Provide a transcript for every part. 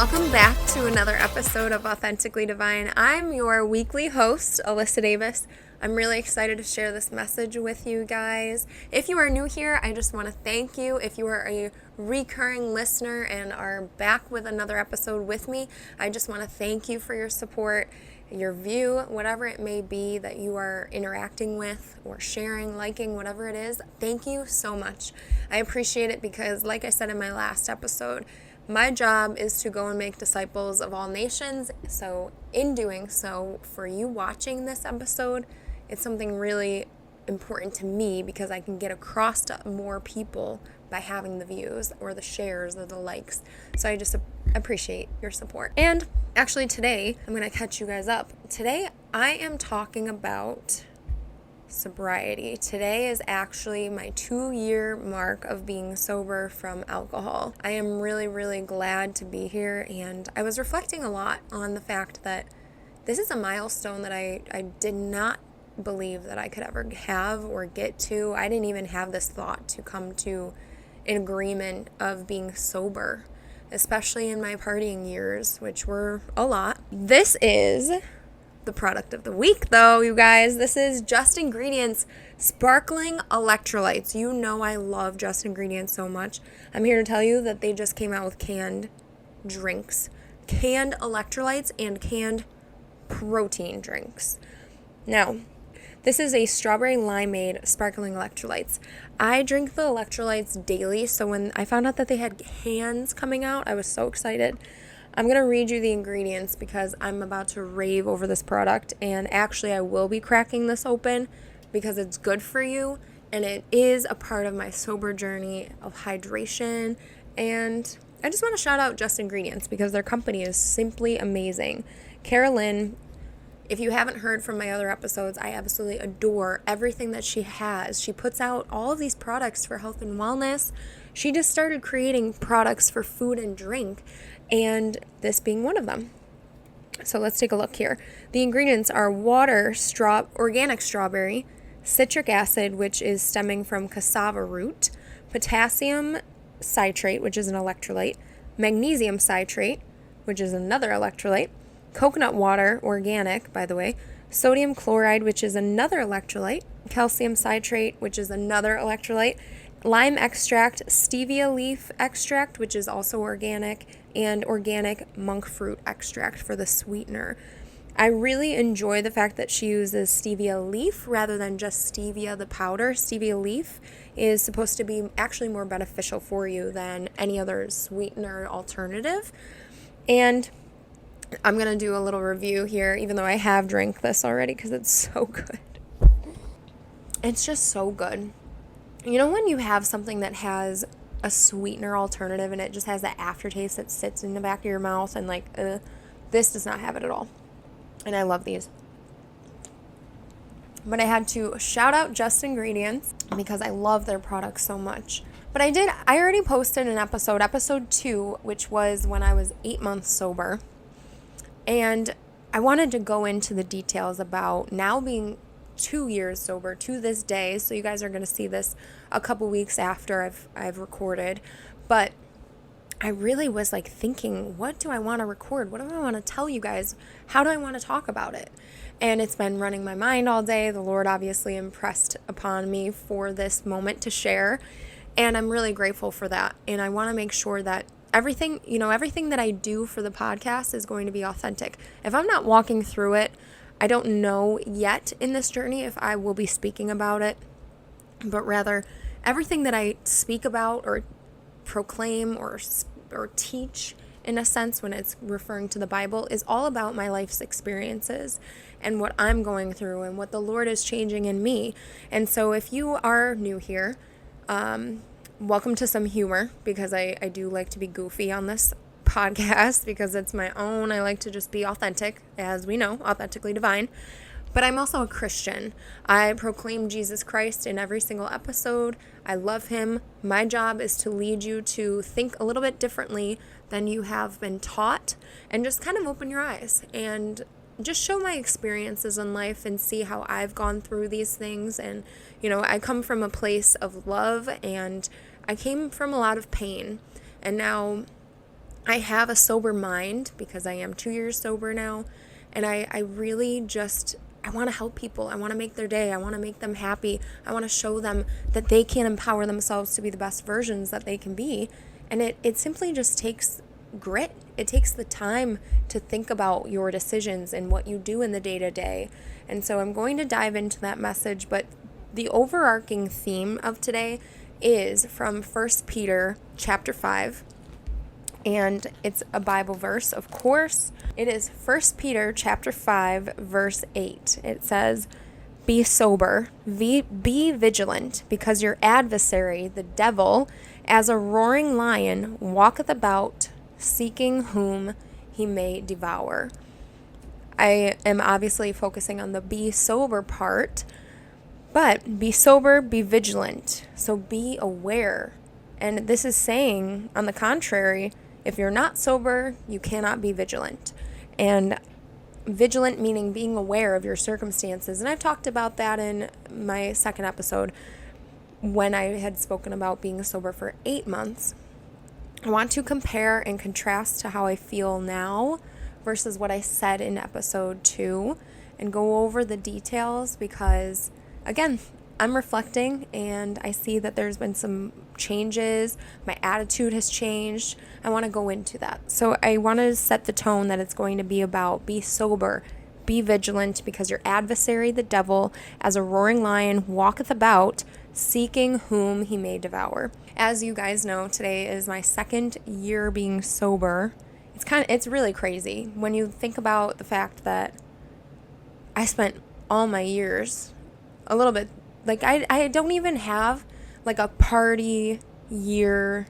welcome back to another episode of Authentically Divine. I'm your weekly host, Alyssa Davis. I'm really excited to share this message with you guys. If you are new here, I just want to thank you. If you are a recurring listener and are back with another episode with me, I just want to thank you for your support, your view, whatever it may be that you are interacting with or sharing, liking, whatever it is. Thank you so much. I appreciate it because, like I said in my last episode, my job is to go and make disciples of all nations. So in doing so, for you watching this episode, it's something really important to me because I can get across to more people by having the views or the shares or the likes. So I just appreciate your support. And actually today, I'm going to catch you guys up. Today, I am talking about sobriety. Today is actually my 2-year mark of being sober from alcohol. I am really, really glad to be here, and I was reflecting a lot on the fact that this is a milestone that I did not believe that I could ever have or get to. I didn't even have this thought to come to an agreement of being sober, especially in my partying years, which were a lot. This is the product of the week, though, you guys. This is Just Ingredients Sparkling Electrolytes. You know I love Just Ingredients so much. I'm here to tell you that they just came out with canned drinks, canned electrolytes, and canned protein drinks. Now, this is a strawberry limeade sparkling electrolytes. I drink the electrolytes daily, so when I found out that they had cans coming out, I was so excited. I'm going to read you the ingredients because I'm about to rave over this product, and actually I will be cracking this open because it's good for you, and it is a part of my sober journey of hydration. And I just want to shout out Just Ingredients because their company is simply amazing. Carolyn, if you haven't heard from my other episodes, I absolutely adore everything that she has. She puts out all of these products for health and wellness. She just started creating products for food and drink, and this being one of them. So let's take a look here. The ingredients are water, organic strawberry, citric acid, which is stemming from cassava root, potassium citrate, which is an electrolyte, magnesium citrate, which is another electrolyte, coconut water, organic, by the way, sodium chloride, which is another electrolyte, calcium citrate, which is another electrolyte, lime extract, stevia leaf extract, which is also organic, and organic monk fruit extract for the sweetener. I really enjoy the fact that she uses stevia leaf rather than just stevia the powder. Stevia leaf is supposed to be actually more beneficial for you than any other sweetener alternative. And I'm going to do a little review here, even though I have drank this already because it's so good. It's just so good. You know when you have something that has a sweetener alternative and it just has that aftertaste that sits in the back of your mouth and this does not have it at all. And I love these. But I had to shout out Just Ingredients because I love their products so much. But I already posted an episode 2, which was when I was 8 months sober. And I wanted to go into the details about now being 2 years sober to this day. So you guys are going to see this a couple weeks after I've recorded. But I really was thinking, what do I want to record? What do I want to tell you guys? How do I want to talk about it? And it's been running my mind all day. The Lord obviously impressed upon me for this moment to share. And I'm really grateful for that. And I want to make sure that everything that I do for the podcast is going to be authentic. If I'm not walking through it, I don't know yet in this journey if I will be speaking about it, but rather everything that I speak about or proclaim or teach in a sense when it's referring to the Bible is all about my life's experiences and what I'm going through and what the Lord is changing in me. And so if you are new here, welcome to some humor because I do like to be goofy on this podcast because it's my own. I like to just be authentic, as we know, authentically divine. But I'm also a Christian. I proclaim Jesus Christ in every single episode. I love him. My job is to lead you to think a little bit differently than you have been taught and just kind of open your eyes and just show my experiences in life and see how I've gone through these things. And, I come from a place of love and I came from a lot of pain. And now I have a sober mind because I am 2 years sober now, and I really just, I want to help people. I want to make their day. I want to make them happy. I want to show them that they can empower themselves to be the best versions that they can be. And it simply just takes grit. It takes the time to think about your decisions and what you do in the day-to-day. And so I'm going to dive into that message, but the overarching theme of today is from 1 Peter chapter 5. And it's a Bible verse, of course. It is 1 Peter chapter 5, verse 8. It says, "Be sober, be vigilant, because your adversary, the devil, as a roaring lion, walketh about, seeking whom he may devour." I am obviously focusing on the be sober part, but be sober, be vigilant. So be aware. And this is saying, on the contrary, if you're not sober, you cannot be vigilant. And vigilant meaning being aware of your circumstances. And I've talked about that in my second episode when I had spoken about being sober for 8 months. I want to compare and contrast to how I feel now versus what I said in episode 2 and go over the details because, again, I'm reflecting and I see that there's been some changes. My attitude has changed. I want to go into that. So I want to set the tone that it's going to be about be sober, be vigilant, because your adversary, the devil, as a roaring lion, walketh about, seeking whom he may devour. As you guys know, today is my 2nd year being sober. It's really crazy when you think about the fact that I spent all my years a little bit, like I don't even have like a party year,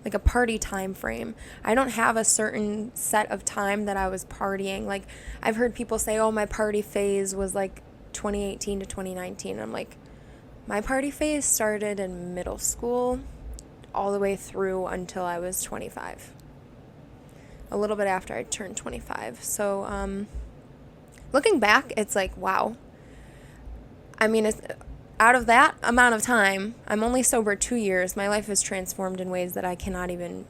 like a party time frame. I don't have a certain set of time that I was partying. Like I've heard people say, oh, my party phase was like 2018 to 2019. I'm like, my party phase started in middle school all the way through until I was 25. A little bit after I turned 25. So looking back, it's like, wow. I mean, it's, out of that amount of time, I'm only sober 2 years. My life has transformed in ways that I cannot even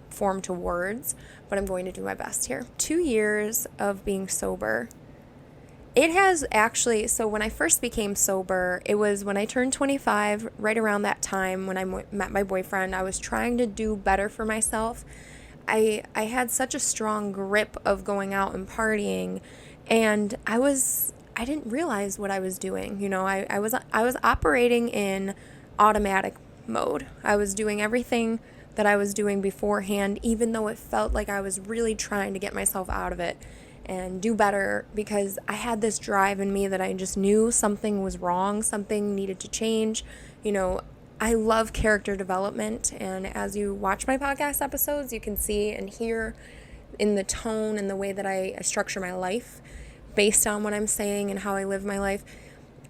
form to words, but I'm going to do my best here. 2 years of being sober. It has actually, so when I first became sober, it was when I turned 25, right around that time when I met my boyfriend. I was trying to do better for myself. I had such a strong grip of going out and partying, and I didn't realize what I was doing. You know, I was operating in automatic mode. I was doing everything that I was doing beforehand, even though it felt like I was really trying to get myself out of it and do better, because I had this drive in me that I just knew something was wrong, something needed to change. You know, I love character development, and as you watch my podcast episodes, you can see and hear in the tone and the way that I structure my life based on what I'm saying and how I live my life.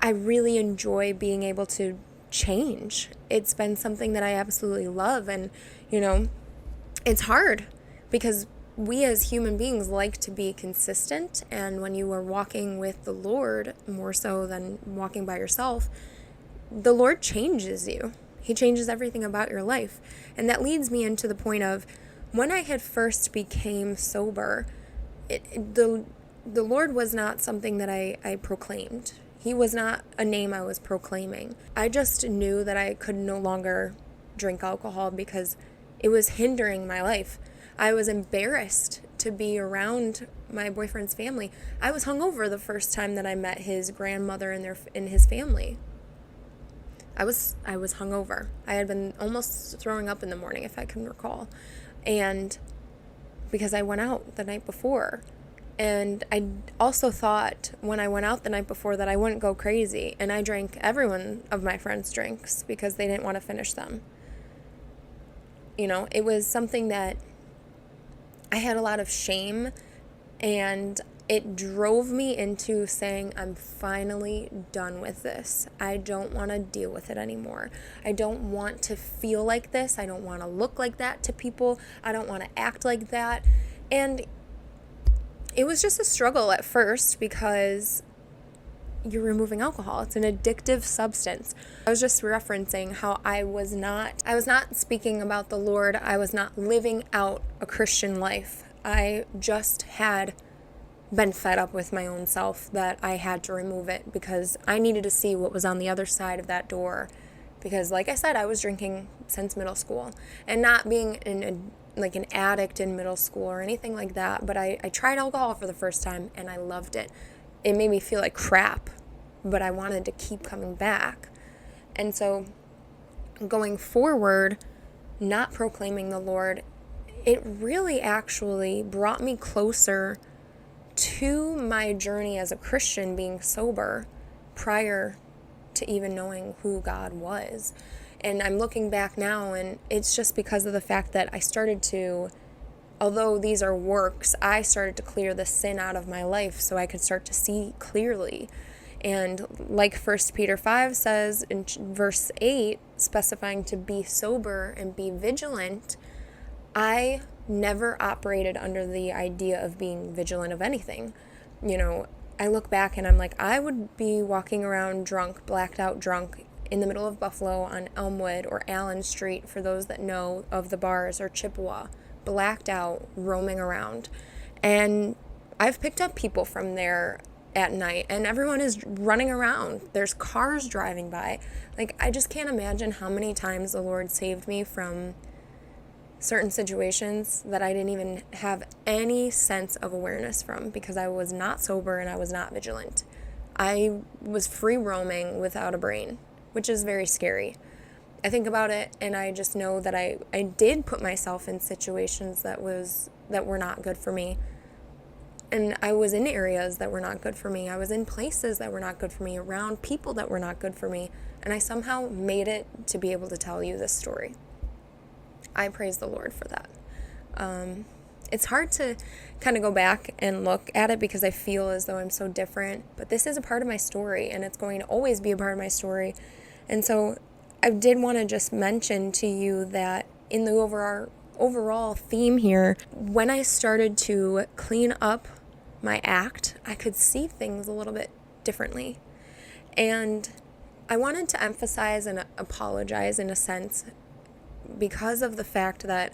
I really enjoy being able to change. It's been something that I absolutely love, and you know, it's hard because we as human beings like to be consistent, and when you are walking with the Lord more so than walking by yourself, the Lord changes you. He changes everything about your life. And that leads me into the point of when I had first became sober, the Lord was not something that I proclaimed. He was not a name I was proclaiming. I just knew that I could no longer drink alcohol because it was hindering my life. I was embarrassed to be around my boyfriend's family. I was hungover the first time that I met his grandmother and his family. I was hungover. I had been almost throwing up in the morning, if I can recall. And because I went out the night before. And I also thought when I went out the night before that I wouldn't go crazy. And I drank every one of my friends' drinks because they didn't want to finish them. You know, it was something that I had a lot of shame, and it drove me into saying, I'm finally done with this. I don't want to deal with it anymore. I don't want to feel like this. I don't want to look like that to people. I don't want to act like that. And it was just a struggle at first because you're removing alcohol. It's an addictive substance. I was just referencing how I was not speaking about the Lord. I was not living out a Christian life. I just had been fed up with my own self that I had to remove it because I needed to see what was on the other side of that door. Because like I said, I was drinking since middle school, and not being an addict in middle school or anything like that, but I tried alcohol for the first time and I loved it. It made me feel like crap, but I wanted to keep coming back. And so going forward, not proclaiming the Lord, it really actually brought me closer to my journey as a Christian, being sober prior to even knowing who God was. And I'm looking back now, and it's just because of the fact that I started to, although these are works, I started to clear the sin out of my life so I could start to see clearly. And like 1 Peter 5 says in verse 8, specifying to be sober and be vigilant, I never operated under the idea of being vigilant of anything. I look back and I'm like, I would be walking around drunk, blacked out drunk, in the middle of Buffalo on Elmwood or Allen Street, for those that know of the bars, or Chippewa, blacked out, roaming around. And I've picked up people from there at night, and everyone is running around. There's cars driving by. I just can't imagine how many times the Lord saved me from certain situations that I didn't even have any sense of awareness from, because I was not sober and I was not vigilant. I was free roaming without a brain, which is very scary. I think about it and I just know that I did put myself in situations that were not good for me. And I was in areas that were not good for me. I was in places that were not good for me, around people that were not good for me. And I somehow made it to be able to tell you this story. I praise the Lord for that. It's hard to kind of go back and look at it because I feel as though I'm so different. But this is a part of my story, and it's going to always be a part of my story. And so I did want to just mention to you that in the overall theme here, when I started to clean up my act, I could see things a little bit differently. And I wanted to emphasize and apologize in a sense because of the fact that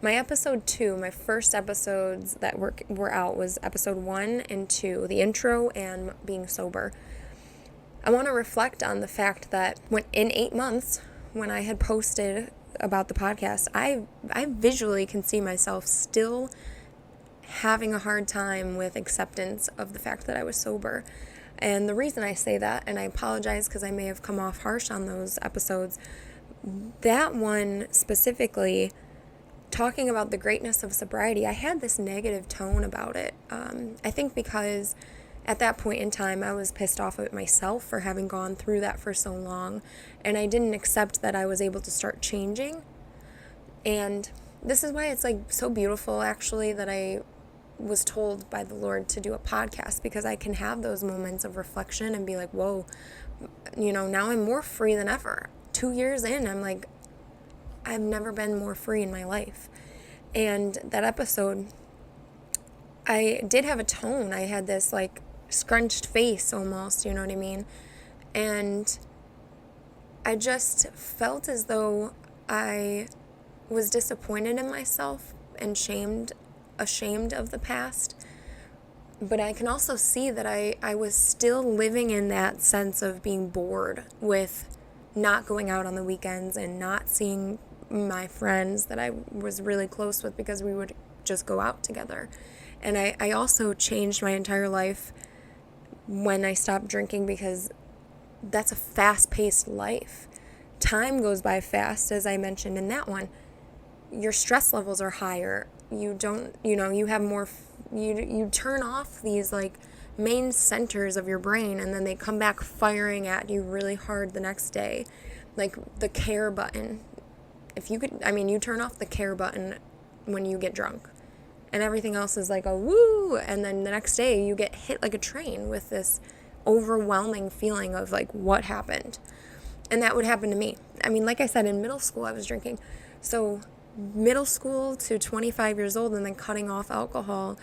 my episode 2, my first episodes that were out, was episode 1 and 2, the intro and being sober. I want to reflect on the fact that in 8 months, when I had posted about the podcast, I visually can see myself still having a hard time with acceptance of the fact that I was sober. And the reason I say that, and I apologize because I may have come off harsh on those episodes, that one specifically, talking about the greatness of sobriety, I had this negative tone about it. I think because at that point in time, I was pissed off at myself for having gone through that for so long, and I didn't accept that I was able to start changing. And this is why it's so beautiful, actually, that I was told by the Lord to do a podcast, because I can have those moments of reflection and be like, whoa, now I'm more free than ever. 2 years in, I'm like, I've never been more free in my life. And that episode, I did have a tone. I had this scrunched face almost, you know what I mean? And I just felt as though I was disappointed in myself and ashamed of the past. But I can also see that I was still living in that sense of being bored with not going out on the weekends and not seeing my friends that I was really close with, because we would just go out together. And I also changed my entire life when I stopped drinking, because that's a fast-paced life. Time goes by fast, as I mentioned in that one. Your stress levels are higher. You don't, you have more, you turn off these main centers of your brain, and then they come back firing at you really hard the next day. The care button. If you could, you turn off the care button when you get drunk, and everything else is a woo, and then the next day you get hit like a train with this overwhelming feeling of what happened. And that would happen to me. Like I said, in middle school I was drinking. So middle school to 25 years old, and then cutting off alcohol,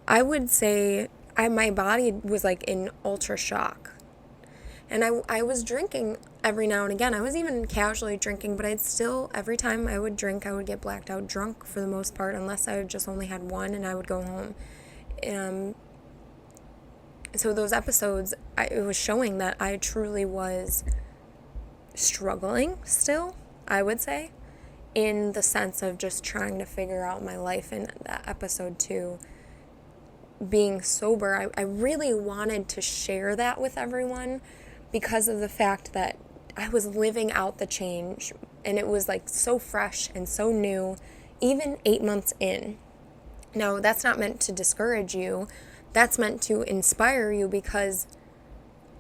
I would say my body was like in ultra shock. And I was drinking every now and again. I was even casually drinking, but I'd still, every time I would drink, I would get blacked out drunk for the most part, unless I just only had one and I would go home. So those episodes, it was showing that I truly was struggling still, I would say, in the sense of just trying to figure out my life. In that episode 2, being sober, I really wanted to share that with everyone because of the fact that I was living out the change, and it was like so fresh and so new, even 8 months in. Now, that's not meant to discourage you. That's meant to inspire you, because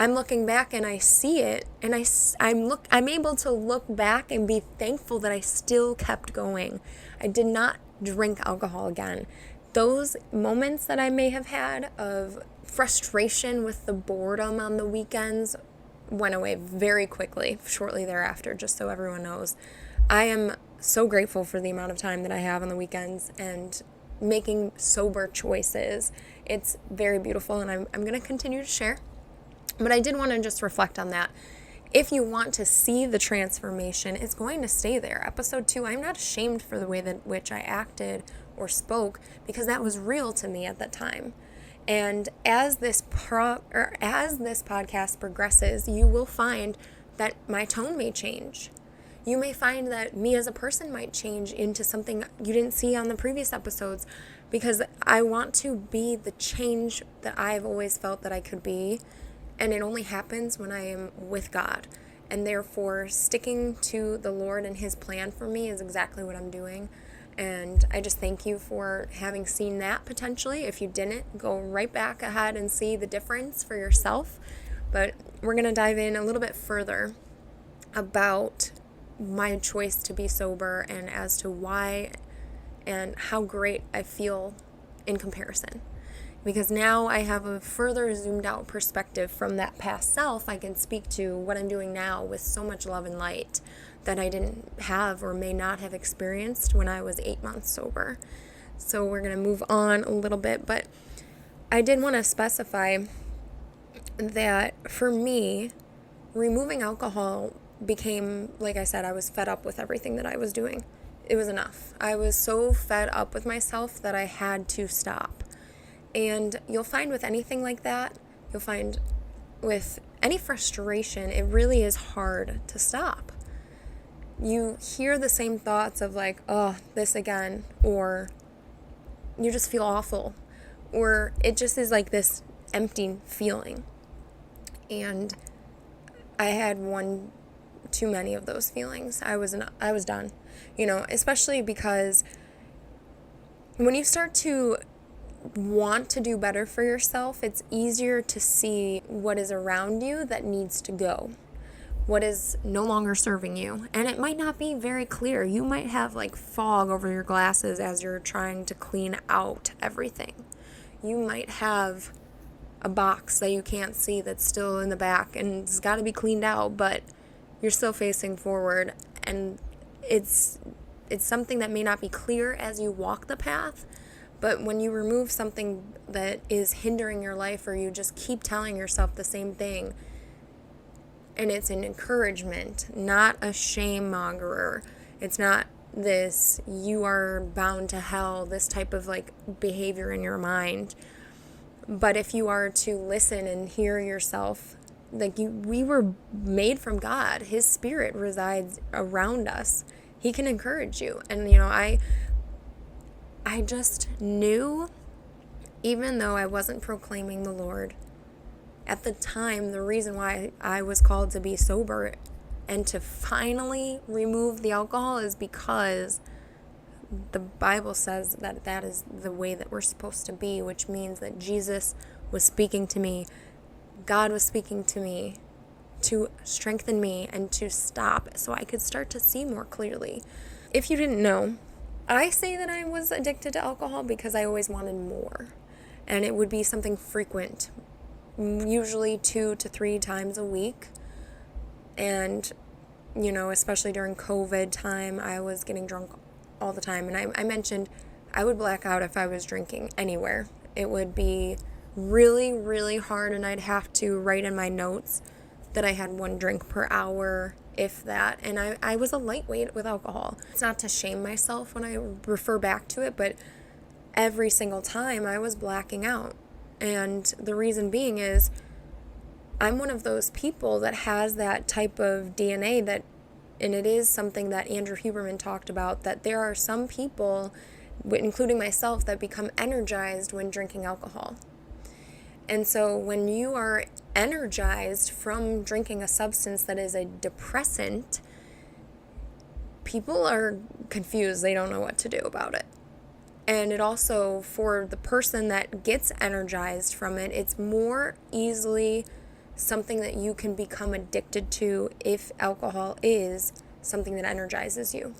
I'm looking back and I see it, and I'm able to look back and be thankful that I still kept going. I did not drink alcohol again. Those moments that I may have had of frustration with the boredom on the weekends went away very quickly, shortly thereafter, just so everyone knows. I am so grateful for the amount of time that I have on the weekends and making sober choices. It's very beautiful, and I'm going to continue to share. But I did want to just reflect on that. If you want to see the transformation, it's going to stay there. Episode 2, I'm not ashamed for the way that which I acted or spoke, because that was real to me at that time. And as this podcast progresses, you will find that my tone may change. You may find that me as a person might change into something you didn't see on the previous episodes, because I want to be the change that I've always felt that I could be, and it only happens when I am with God. And therefore, sticking to the Lord and His plan for me is exactly what I'm doing. And I just thank you for having seen that potentially. If you didn't, go right back ahead and see the difference for yourself. But we're going to dive in a little bit further about my choice to be sober, and as to why and how great I feel in comparison. Because now I have a further zoomed out perspective from that past self. I can speak to what I'm doing now with so much love and light that I didn't have or may not have experienced when I was 8 months sober. So we're going to move on a little bit, but I did want to specify that for me, removing alcohol became, like I said, I was fed up with everything that I was doing. It was enough. I was so fed up with myself that I had to stop. And you'll find with anything like that, you'll find with any frustration, it really is hard to stop. You hear the same thoughts of like, oh, this again, or you just feel awful, or it just is like this empty feeling. And I had one too many of those feelings. I was done, especially because when you start to want to do better for yourself, it's easier to see what is around you that needs to go, what is no longer serving you. And it might not be very clear. You might have like fog over your glasses as you're trying to clean out everything. You might have a box that you can't see that's still in the back and it's got to be cleaned out, but you're still facing forward, and it's something that may not be clear as you walk the path. But when you remove something that is hindering your life, or you just keep telling yourself the same thing, and it's an encouragement, not a shame mongerer. It's not this, you are bound to hell, this type of like behavior in your mind. But if you are to listen and hear yourself, like we were made from God. His Spirit resides around us. He can encourage you. And, I just knew, even though I wasn't proclaiming the Lord, at the time, the reason why I was called to be sober and to finally remove the alcohol is because the Bible says that that is the way that we're supposed to be, which means that Jesus was speaking to me. God was speaking to me to strengthen me and to stop so I could start to see more clearly. If you didn't know, I say that I was addicted to alcohol because I always wanted more. And it would be something frequent, usually 2 to 3 times a week. And, especially during COVID time, I was getting drunk all the time. And I mentioned I would black out if I was drinking anywhere. It would be really, really hard, and I'd have to write in my notes that I had 1 drink per hour, if that, and I was a lightweight with alcohol. It's not to shame myself when I refer back to it, but every single time I was blacking out. And the reason being is I'm one of those people that has that type of DNA that, and it is something that Andrew Huberman talked about, that there are some people, including myself, that become energized when drinking alcohol. And so when you are energized from drinking a substance that is a depressant, people are confused. They don't know what to do about it. And it also, for the person that gets energized from it, it's more easily something that you can become addicted to if alcohol is something that energizes you.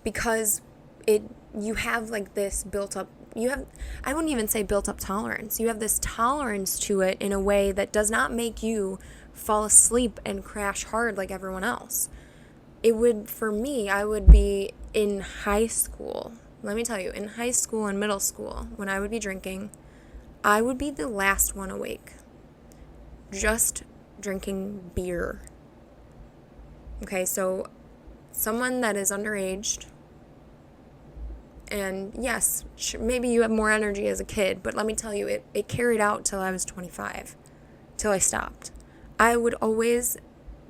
Because you have like this built up, I wouldn't even say built up tolerance. You have this tolerance to it in a way that does not make you fall asleep and crash hard like everyone else. It would, for me, I would be in high school. Let me tell you, in high school and middle school, when I would be drinking, I would be the last one awake. Just drinking beer. Okay, so someone that is underage, and yes, maybe you have more energy as a kid, but let me tell you, it carried out till I was 25, till I stopped. I would always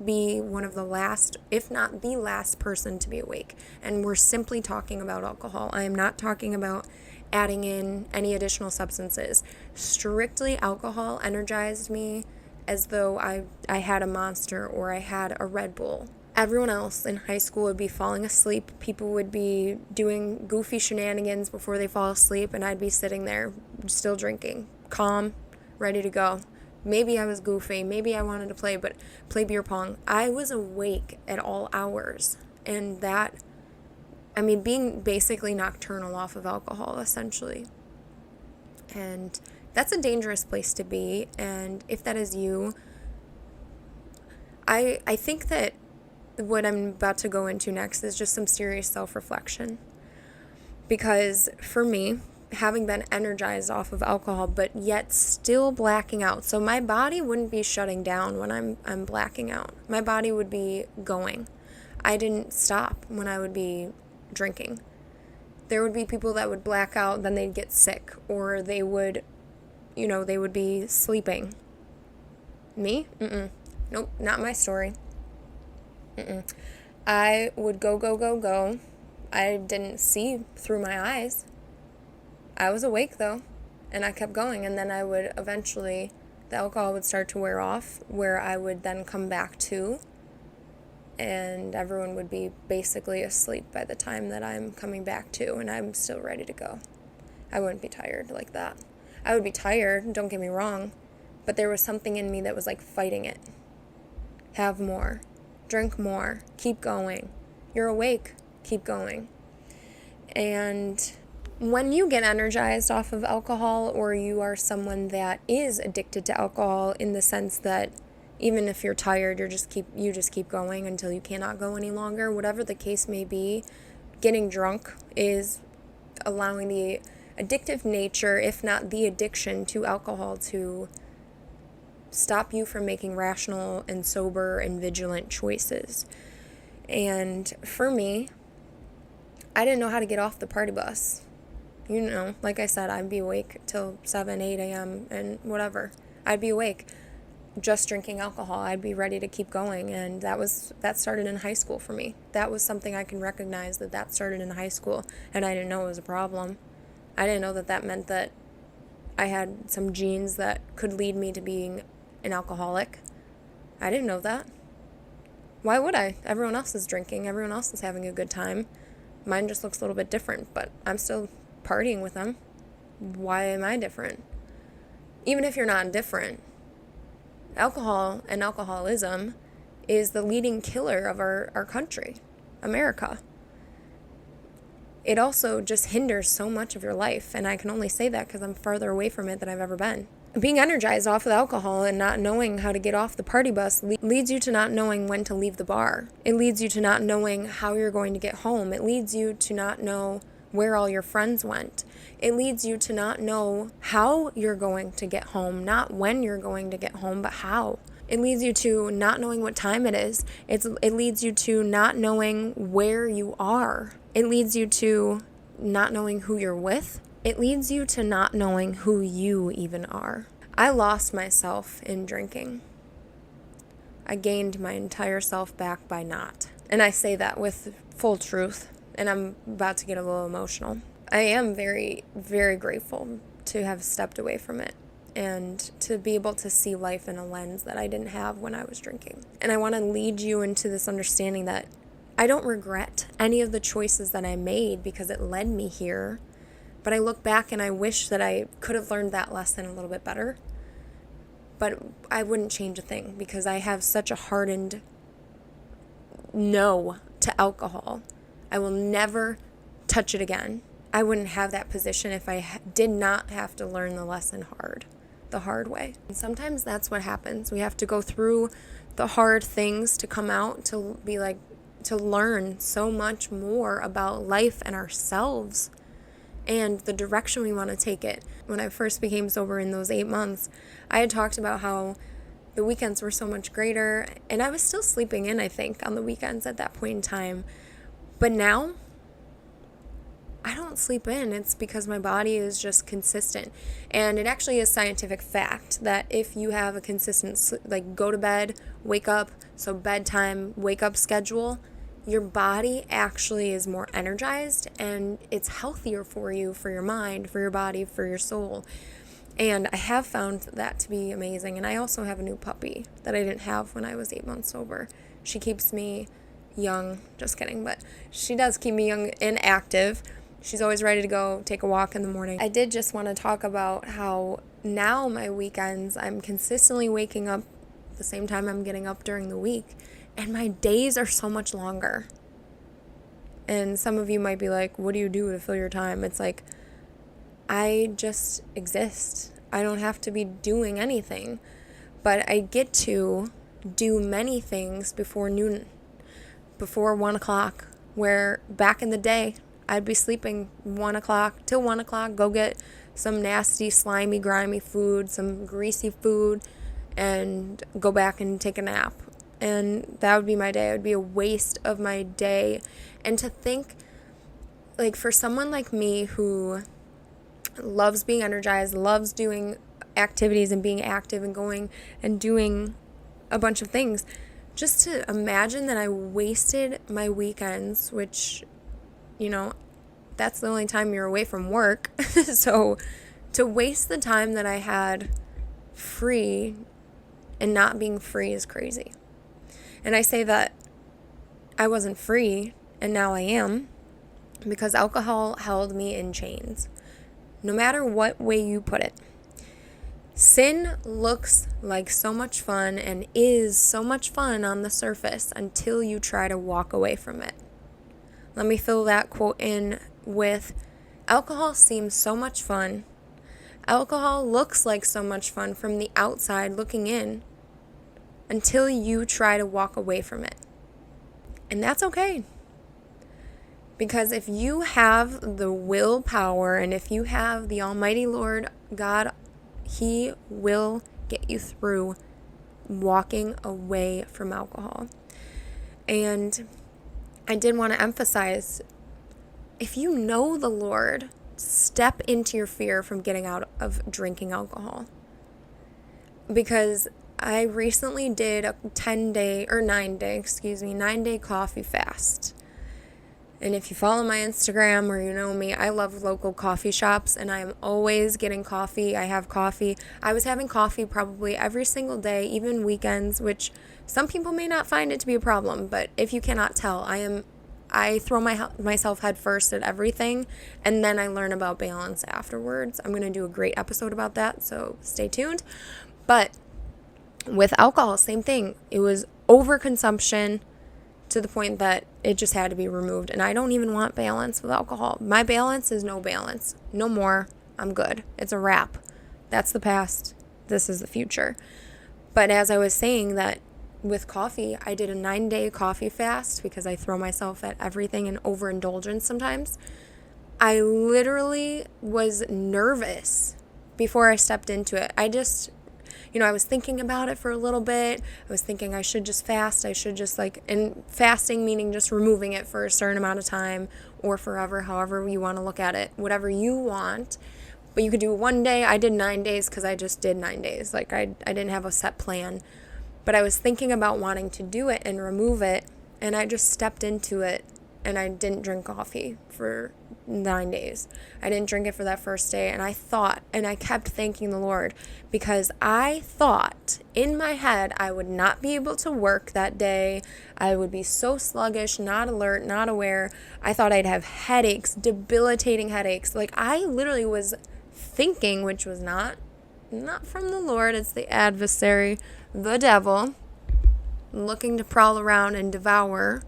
be one of the last, if not the last person to be awake. And we're simply talking about alcohol. I am not talking about adding in any additional substances. Strictly alcohol energized me as though I had a Monster or I had a Red Bull. Everyone else in high school would be falling asleep. People would be doing goofy shenanigans before they fall asleep, and I'd be sitting there still drinking, calm, ready to go. Maybe I was goofy. Maybe I wanted to play beer pong. I was awake at all hours. And being basically nocturnal off of alcohol, essentially. And that's a dangerous place to be. And if that is you, I think that what I'm about to go into next is just some serious self-reflection. Because for me, having been energized off of alcohol, but yet still blacking out. So my body wouldn't be shutting down when I'm blacking out. My body would be going. I didn't stop when I would be drinking. There would be people that would black out, then they'd get sick, or they would be sleeping. Me? Nope, not my story. I would go. I didn't see through my eyes. I was awake though, and I kept going, and then I would eventually, the alcohol would start to wear off, where I would then come back to, and everyone would be basically asleep by the time that I'm coming back to, and I'm still ready to go. I wouldn't be tired like that. I would be tired, don't get me wrong, but there was something in me that was like fighting it. Have more. Drink more. Keep going. You're awake. Keep going. And when you get energized off of alcohol, or you are someone that is addicted to alcohol in the sense that even if you're tired, you just keep going until you cannot go any longer, whatever the case may be, getting drunk is allowing the addictive nature, if not the addiction to alcohol, to stop you from making rational and sober and vigilant choices. And for me, I didn't know how to get off the party bus. Like I said, I'd be awake till 7, 8 a.m. and whatever. I'd be awake just drinking alcohol. I'd be ready to keep going. And that started in high school for me. That was something I can recognize that started in high school. And I didn't know it was a problem. I didn't know that meant that I had some genes that could lead me to being an alcoholic. I didn't know that. Why would I? Everyone else is drinking. Everyone else is having a good time. Mine just looks a little bit different, but I'm still partying with them. Why am I different? Even if you're not different, alcohol and alcoholism is the leading killer of our country, America. It also just hinders so much of your life, and I can only say that because I'm farther away from it than I've ever been. Being energized off of alcohol and not knowing how to get off the party bus leads you to not knowing when to leave the bar. It leads you to not knowing how you're going to get home. It leads you to not know where all your friends went. It leads you to not know how you're going to get home, not when you're going to get home, but how. It leads you to not knowing what time it is. It leads you to not knowing where you are. It leads you to not knowing who you're with. It leads you to not knowing who you even are. I lost myself in drinking. I gained my entire self back by not. And I say that with full truth, and I'm about to get a little emotional. I am very, very grateful to have stepped away from it and to be able to see life in a lens that I didn't have when I was drinking. And I want to lead you into this understanding that I don't regret any of the choices that I made because it led me here. But I look back and I wish that I could have learned that lesson a little bit better. But I wouldn't change a thing because I have such a hardened no to alcohol. I will never touch it again. I wouldn't have that position if I did not have to learn the lesson the hard way. And sometimes that's what happens. We have to go through the hard things to come out to be like, to learn so much more about life and ourselves and the direction we want to take it. When I first became sober in those 8 months, I had talked about how the weekends were so much greater, and I was still sleeping in, I think, on the weekends at that point in time. But now, I don't sleep in. It's because my body is just consistent. And it actually is scientific fact that if you have a consistent, like, go to bed, wake up, so bedtime, wake up schedule, your body actually is more energized and it's healthier for you, for your mind, for your body, for your soul. And I have found that to be amazing. And I also have a new puppy that I didn't have when I was 8 months sober. She keeps me young. Just kidding. But she does keep me young and active. She's always ready to go take a walk in the morning. I did just want to talk about how now my weekends, I'm consistently waking up the same time I'm getting up during the week. And my days are so much longer. And some of you might be like, what do you do to fill your time? It's like, I just exist. I don't have to be doing anything. But I get to do many things before noon, before 1 o'clock, where back in the day, I'd be sleeping 1 o'clock till 1 o'clock, go get some nasty, slimy, grimy food, some greasy food, and go back and take a nap. And that would be my day. It would be a waste of my day. And to think, like, for someone like me who loves being energized, loves doing activities and being active and going and doing a bunch of things, just to imagine that I wasted my weekends, which, you know, that's the only time you're away from work. So to waste the time that I had free and not being free is crazy. And I say that I wasn't free, and now I am, because alcohol held me in chains. No matter what way you put it. Sin looks like so much fun and is so much fun on the surface until you try to walk away from it. Let me fill that quote in with, alcohol seems so much fun. Alcohol looks like so much fun from the outside looking in, until you try to walk away from it. And that's okay. Because if you have the willpower and if you have the Almighty Lord God, He will get you through walking away from alcohol. And I did want to emphasize, if you know the Lord, step into your fear from getting out of drinking alcohol. Because I recently did a 9-day coffee fast. And if you follow my Instagram or you know me, I love local coffee shops and I'm always getting coffee. I have coffee. I was having coffee probably every single day, even weekends, which some people may not find it to be a problem. But if you cannot tell, I throw myself head first at everything and then I learn about balance afterwards. I'm going to do a great episode about that, so stay tuned. But with alcohol, same thing. It was overconsumption to the point that it just had to be removed. And I don't even want balance with alcohol. My balance is no balance. No more. I'm good. It's a wrap. That's the past. This is the future. But as I was saying that with coffee, I did a 9-day coffee fast because I throw myself at everything and overindulgence sometimes. I literally was nervous before I stepped into it. I was thinking about it for a little bit. I was thinking I should just fast. I should just and fasting meaning just removing it for a certain amount of time or forever, however you want to look at it, whatever you want. But you could do one day. I did 9 days because I just did 9 days. I didn't have a set plan. But I was thinking about wanting to do it and remove it, and I just stepped into it, and I didn't drink coffee for 9 days. I didn't drink it for that first day, and I kept thanking the Lord, because I thought in my head I would not be able to work that day. I would be so sluggish, not alert, not aware. I thought I'd have headaches, debilitating headaches. I literally was thinking, which was not from the Lord. It's the adversary, the devil, looking to prowl around and devour.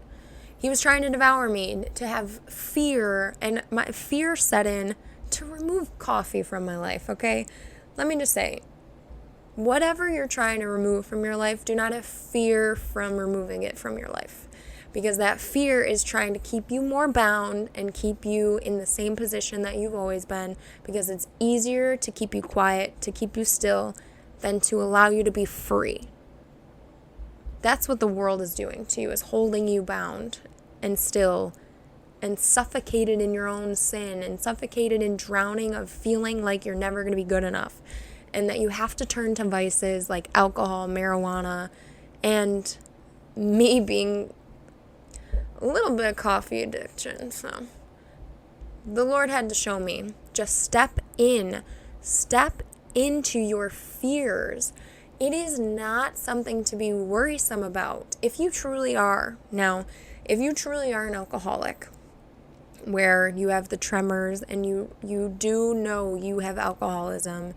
He was trying to devour me, to have fear, and my fear set in to remove coffee from my life, okay? Let me just say, whatever you're trying to remove from your life, do not have fear from removing it from your life, because that fear is trying to keep you more bound and keep you in the same position that you've always been, because it's easier to keep you quiet, to keep you still, than to allow you to be free. That's what the world is doing to you, is holding you bound and still and suffocated in your own sin and suffocated in drowning of feeling like you're never going to be good enough, and that you have to turn to vices like alcohol, marijuana, and me being a little bit of coffee addiction. So the Lord had to show me, just step into your fears. It is not something to be worrisome about. If you truly are an alcoholic, where you have the tremors and you do know you have alcoholism,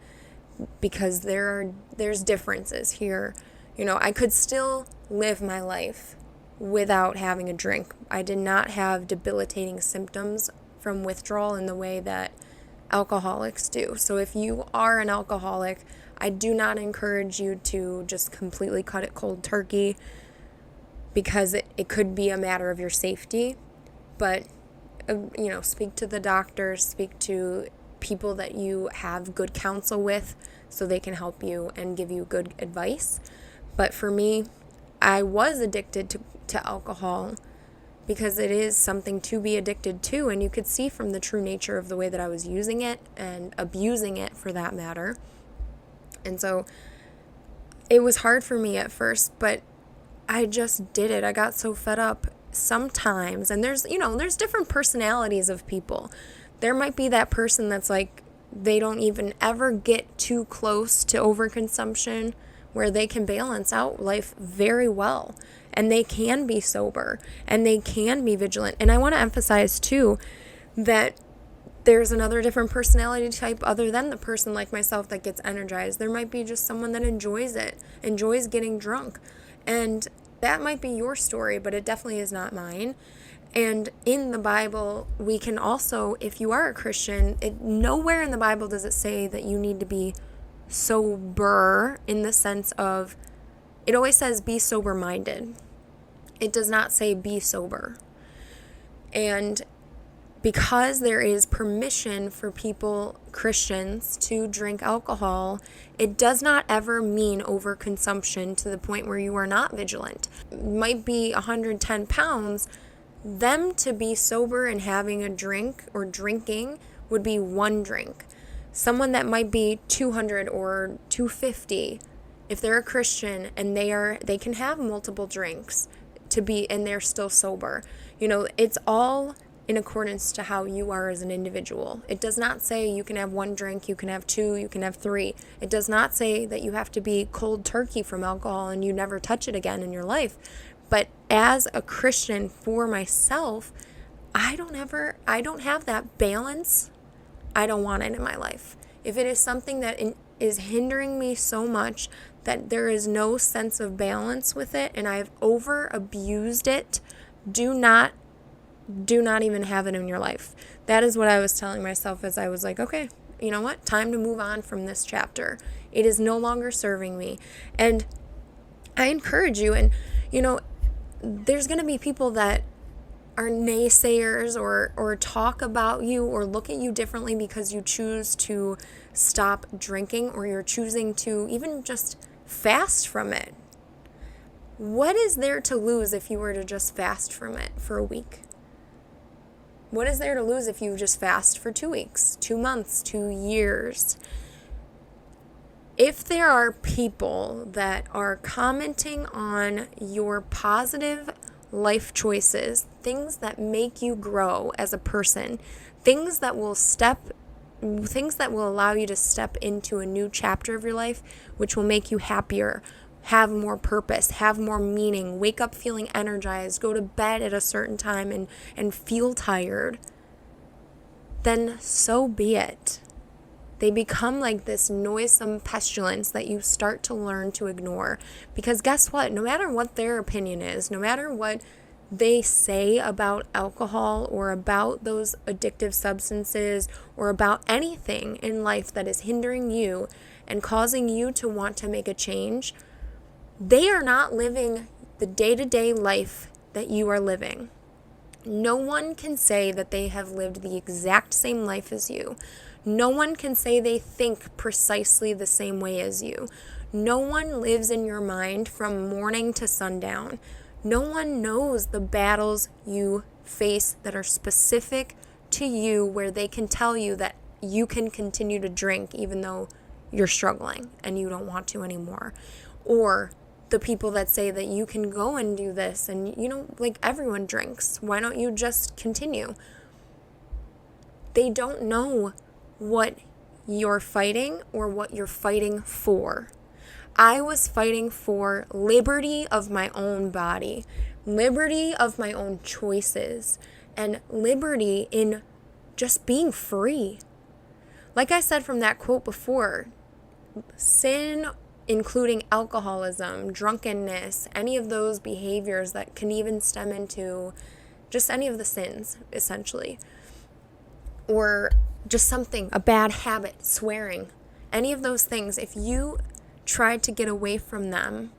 because there's differences here. I could still live my life without having a drink. I did not have debilitating symptoms from withdrawal in the way that alcoholics do. So if you are an alcoholic, I do not encourage you to just completely cut it cold turkey, because it could be a matter of your safety. But, speak to the doctors, speak to people that you have good counsel with, so they can help you and give you good advice. But for me, I was addicted to alcohol, because it is something to be addicted to, and you could see from the true nature of the way that I was using it and abusing it for that matter. And so it was hard for me at first, but I just did it. I got so fed up sometimes. And there's different personalities of people. There might be that person that's they don't even ever get too close to overconsumption, where they can balance out life very well, and they can be sober, and they can be vigilant. And I want to emphasize too that there's another different personality type other than the person like myself that gets energized. There might be just someone that enjoys getting drunk. And that might be your story, but it definitely is not mine. And in the Bible, we can also, if you are a Christian, nowhere in the Bible does it say that you need to be sober, in the sense of, it always says be sober-minded. It does not say be sober. And because there is permission for people, Christians, to drink alcohol, it does not ever mean overconsumption to the point where you are not vigilant. It might be 110 pounds. Them to be sober and having a drink or drinking would be one drink. Someone that might be 200 or 250, if they're a Christian and they can have multiple drinks and they're still sober. It's all in accordance to how you are as an individual. It does not say you can have one drink, you can have two, you can have three. It does not say that you have to be cold turkey from alcohol and you never touch it again in your life. But as a Christian, for myself, I don't have that balance. I don't want it in my life. If it is something that is hindering me so much that there is no sense of balance with it and I've over abused it, do not even have it in your life. That is what I was telling myself as I was like, okay, you know what? Time to move on from this chapter. It is no longer serving me. And I encourage you, and there's going to be people that are naysayers or talk about you or look at you differently because you choose to stop drinking or you're choosing to even just fast from it. What is there to lose if you were to just fast from it for a week? What is there to lose if you just fast for 2 weeks, 2 months, 2 years? If there are people that are commenting on your positive life choices, things that make you grow as a person, things that will allow you to step into a new chapter of your life, which will make you happier, have more purpose, have more meaning, wake up feeling energized, go to bed at a certain time and feel tired, then so be it. They become like this noisome pestilence that you start to learn to ignore. Because guess what? No matter what their opinion is, no matter what they say about alcohol or about those addictive substances or about anything in life that is hindering you and causing you to want to make a change, they are not living the day-to-day life that you are living. No one can say that they have lived the exact same life as you. No one can say they think precisely the same way as you. No one lives in your mind from morning to sundown. No one knows the battles you face that are specific to you, where they can tell you that you can continue to drink even though you're struggling and you don't want to anymore. Or the people that say that you can go and do this and, like everyone drinks. Why don't you just continue? They don't know what you're fighting or what you're fighting for. I was fighting for liberty of my own body, liberty of my own choices, and liberty in just being free. Like I said from that quote before, sin, including alcoholism, drunkenness, any of those behaviors that can even stem into just any of the sins, essentially, or just something, a bad habit, swearing, any of those things, if you try to get away from them,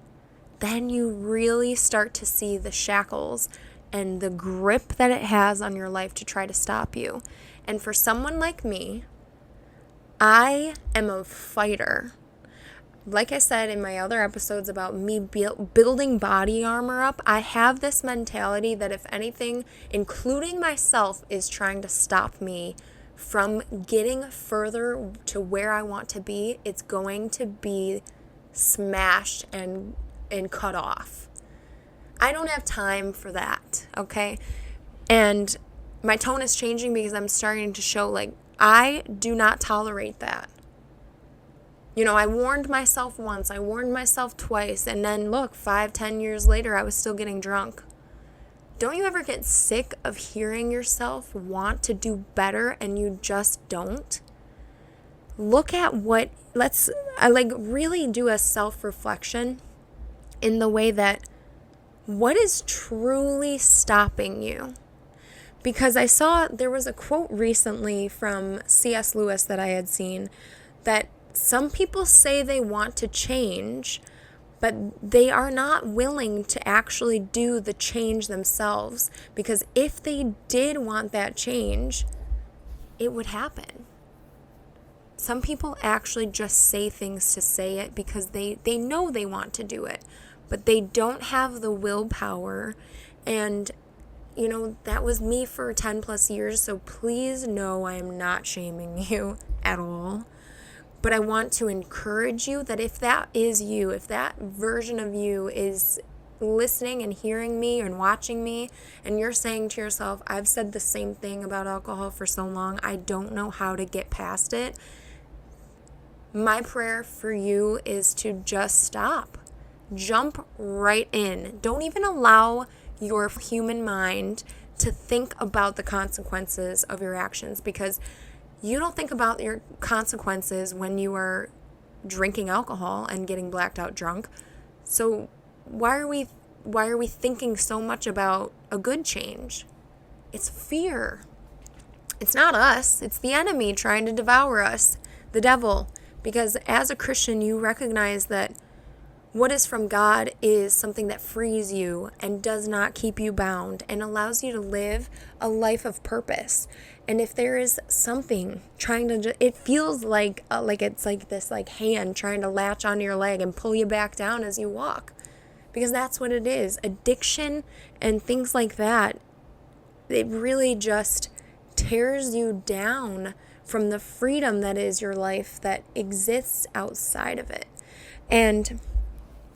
then you really start to see the shackles and the grip that it has on your life to try to stop you. And for someone like me, I am a fighter. Like I said in my other episodes about me building body armor up, I have this mentality that if anything, including myself, is trying to stop me from getting further to where I want to be, it's going to be smashed and cut off. I don't have time for that, okay? And my tone is changing because I'm starting to show, I do not tolerate that. I warned myself once, I warned myself twice, and then look, 5-10 years later, I was still getting drunk. Don't you ever get sick of hearing yourself want to do better and you just don't? Look at really do a self-reflection in the way that what is truly stopping you? Because I saw there was a quote recently from C.S. Lewis that I had seen that some people say they want to change, but they are not willing to actually do the change themselves, because if they did want that change, it would happen. Some people actually just say things to say it because they know they want to do it, but they don't have the willpower. And, that was me for 10 plus years, so please know I am not shaming you at all. But I want to encourage you that if that is you, if that version of you is listening and hearing me and watching me, and you're saying to yourself, I've said the same thing about alcohol for so long, I don't know how to get past it. My prayer for you is to just stop. Jump right in. Don't even allow your human mind to think about the consequences of your actions, because you don't think about your consequences when you are drinking alcohol and getting blacked out drunk. So why are we thinking so much about a good change? It's fear. It's not us. It's the enemy trying to devour us, the devil. Because as a Christian, you recognize that What is from God is something that frees you and does not keep you bound and allows you to live a life of purpose. And if there is something trying to, it feels like it's like this like hand trying to latch onto your leg and pull you back down as you walk. Because that's what it is. Addiction and things like that, it really just tears you down from the freedom that is your life that exists outside of it. And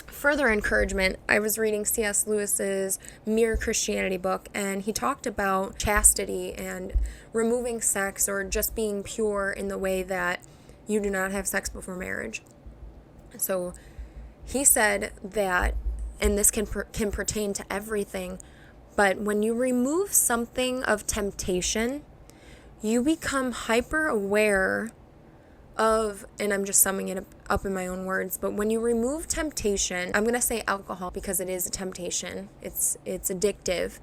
further encouragement, I was reading C.S. Lewis's Mere Christianity book, and he talked about chastity and removing sex or just being pure in the way that you do not have sex before marriage. So he said that, and this can pertain to everything, but when you remove something of temptation, you become hyper aware of, and I'm just summing it up in my own words, but when you remove temptation, I'm going to say alcohol because it is a temptation. It's addictive.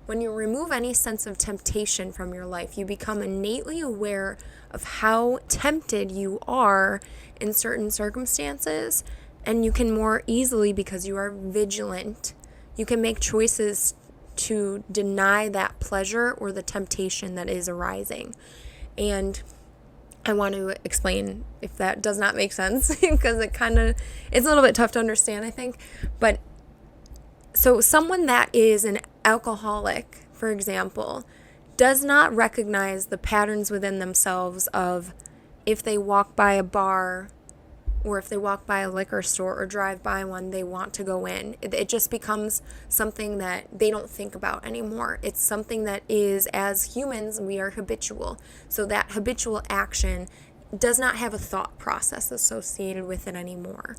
When you remove any sense of temptation from your life, you become innately aware of how tempted you are in certain circumstances, and you can more easily, because you are vigilant, you can make choices to deny that pleasure or the temptation that is arising. And I want to explain if that does not make sense because it's a little bit tough to understand, I think. But so someone that is an alcoholic, for example, does not recognize the patterns within themselves of if they walk by a bar or if they walk by a liquor store or drive by one, they want to go in. It just becomes something that they don't think about anymore. It's something that is, as humans, we are habitual. So that habitual action does not have a thought process associated with it anymore.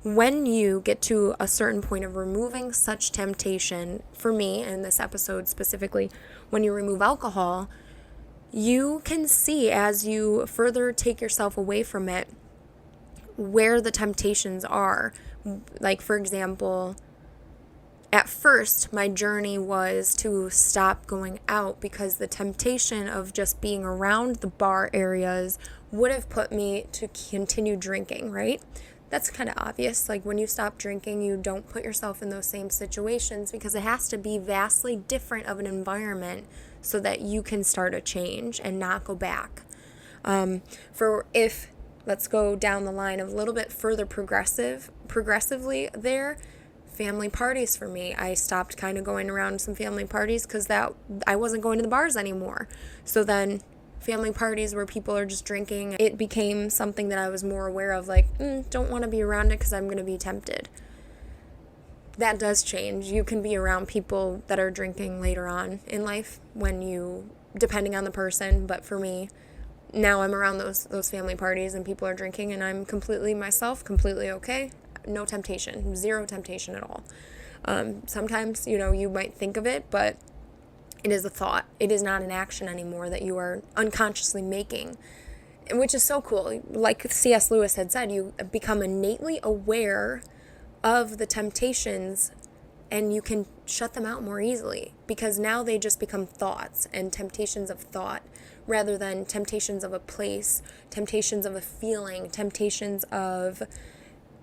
When you get to a certain point of removing such temptation, for me, in this episode specifically, when you remove alcohol, you can see as you further take yourself away from it, where the temptations are. Like, for example, at first my journey was to stop going out because the temptation of just being around the bar areas would have put me to continue drinking, right? That's kind of obvious. Like, when you stop drinking, you don't put yourself in those same situations because it has to be vastly different of an environment so that you can start a change and not go back. Let's go down the line a little bit further progressively there. Family parties for me. I stopped kind of going around some family parties because I wasn't going to the bars anymore. So then family parties where people are just drinking, it became something that I was more aware of, like, don't want to be around it because I'm going to be tempted. That does change. You can be around people that are drinking later on in life depending on the person, but for me, now I'm around those family parties and people are drinking and I'm completely myself, completely okay. No temptation, zero temptation at all. Sometimes, you might think of it, but it is a thought. It is not an action anymore that you are unconsciously making, which is so cool. Like C.S. Lewis had said, you become innately aware of the temptations and you can shut them out more easily because now they just become thoughts and temptations of thought, rather than temptations of a place, temptations of a feeling, temptations of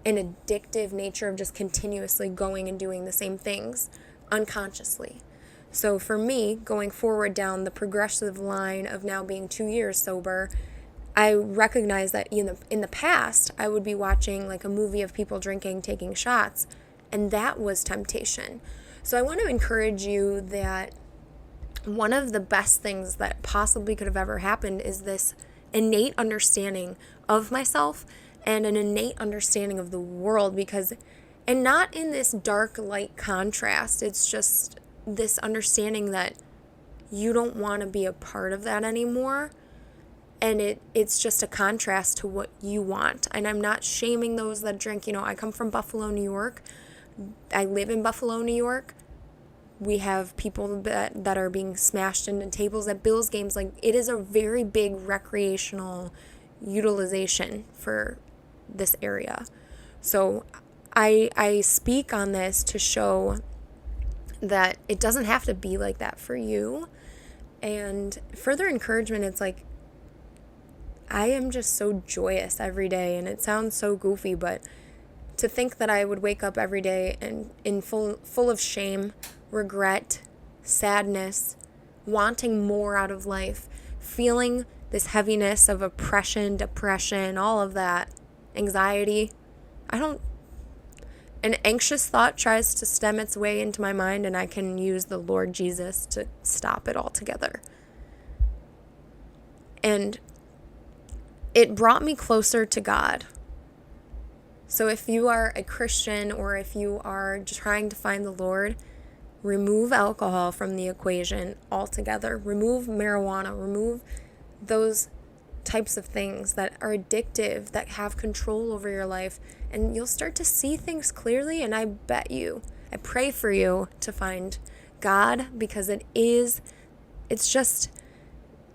an addictive nature of just continuously going and doing the same things unconsciously. So for me, going forward down the progressive line of now being 2 years sober, I recognize that in the past, I would be watching like a movie of people drinking, taking shots, and that was temptation. So I want to encourage you that one of the best things that possibly could have ever happened is this innate understanding of myself and an innate understanding of the world, and not in this dark light contrast. It's just this understanding that you don't want to be a part of that anymore. And it's just a contrast to what you want. And I'm not shaming those that drink. I come from Buffalo, New York. I live in Buffalo, New York. We have people that are being smashed into tables at Bills games. Like, it is a very big recreational utilization for this area. So I speak on this to show that it doesn't have to be like that for you. And further encouragement, it's like, I am just so joyous every day. And it sounds so goofy, but To think that I would wake up every day and full of shame, regret, sadness, wanting more out of life, feeling this heaviness of oppression, depression, all of that, anxiety. An anxious thought tries to stem its way into my mind, and I can use the Lord Jesus to stop it altogether. And it brought me closer to God. So if you are a Christian or if you are trying to find the Lord, remove alcohol from the equation altogether. Remove marijuana. Remove those types of things that are addictive, that have control over your life, and you'll start to see things clearly. And I pray for you to find God, because it's just,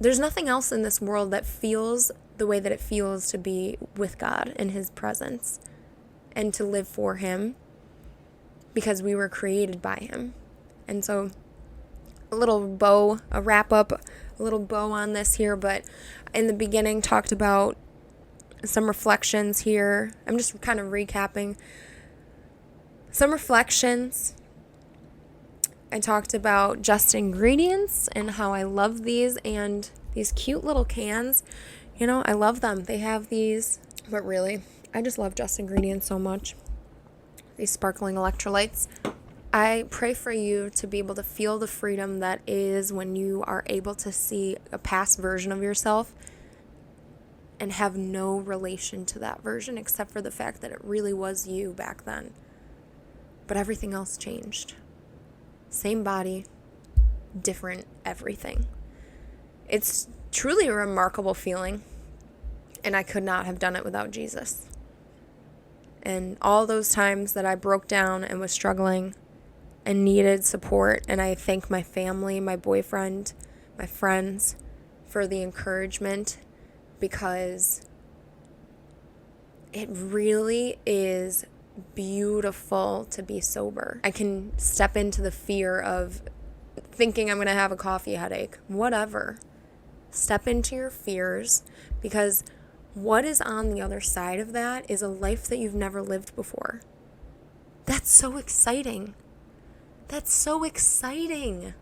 there's nothing else in this world that feels the way that it feels to be with God in His presence and to live for Him, because we were created by Him. And so a little bow on this here, but in the beginning talked about some reflections here. I'm just kind of recapping some reflections. I talked about just ingredients and how I love these, and these cute little cans, I love them. They have these, but really, I just love just ingredients so much. These sparkling electrolytes. I pray for you to be able to feel the freedom that is when you are able to see a past version of yourself and have no relation to that version except for the fact that it really was you back then. But everything else changed. Same body, different everything. It's truly a remarkable feeling, and I could not have done it without Jesus. And all those times that I broke down and was struggling and needed support, and I thank my family, my boyfriend, my friends for the encouragement, because it really is beautiful to be sober. I can step into the fear of thinking I'm going to have a coffee headache, whatever. Step into your fears, because what is on the other side of that is a life that you've never lived before. That's so exciting. That's so exciting.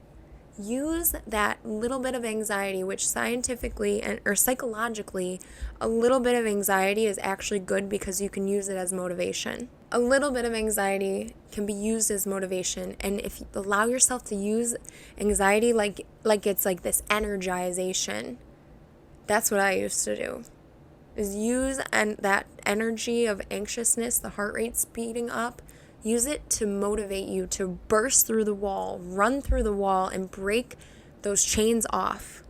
Use that little bit of anxiety, which scientifically or psychologically, a little bit of anxiety is actually good because you can use it as motivation. A little bit of anxiety can be used as motivation, and if you allow yourself to use anxiety like it's like this energization, that's what I used to do. Is use that energy of anxiousness, the heart rate speeding up, use it to motivate you to burst through the wall, run through the wall, and break those chains off.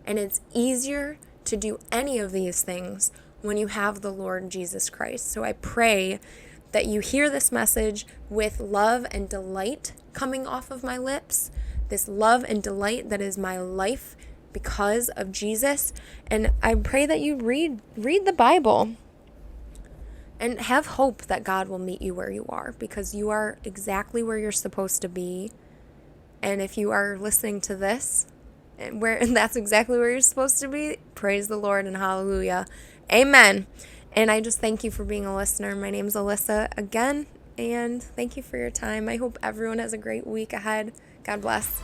And it's easier to do any of these things when you have the Lord Jesus Christ. So I pray that you hear this message with love and delight coming off of my lips, this love and delight that is my life because of Jesus. And I pray that you read the Bible and have hope that God will meet you where you are, because you are exactly where you're supposed to be. And if you are listening to this and that's exactly where you're supposed to be, praise the Lord and hallelujah. Amen. And I just thank you for being a listener. My name's Alyssa again, and thank you for your time. I hope everyone has a great week ahead. God bless.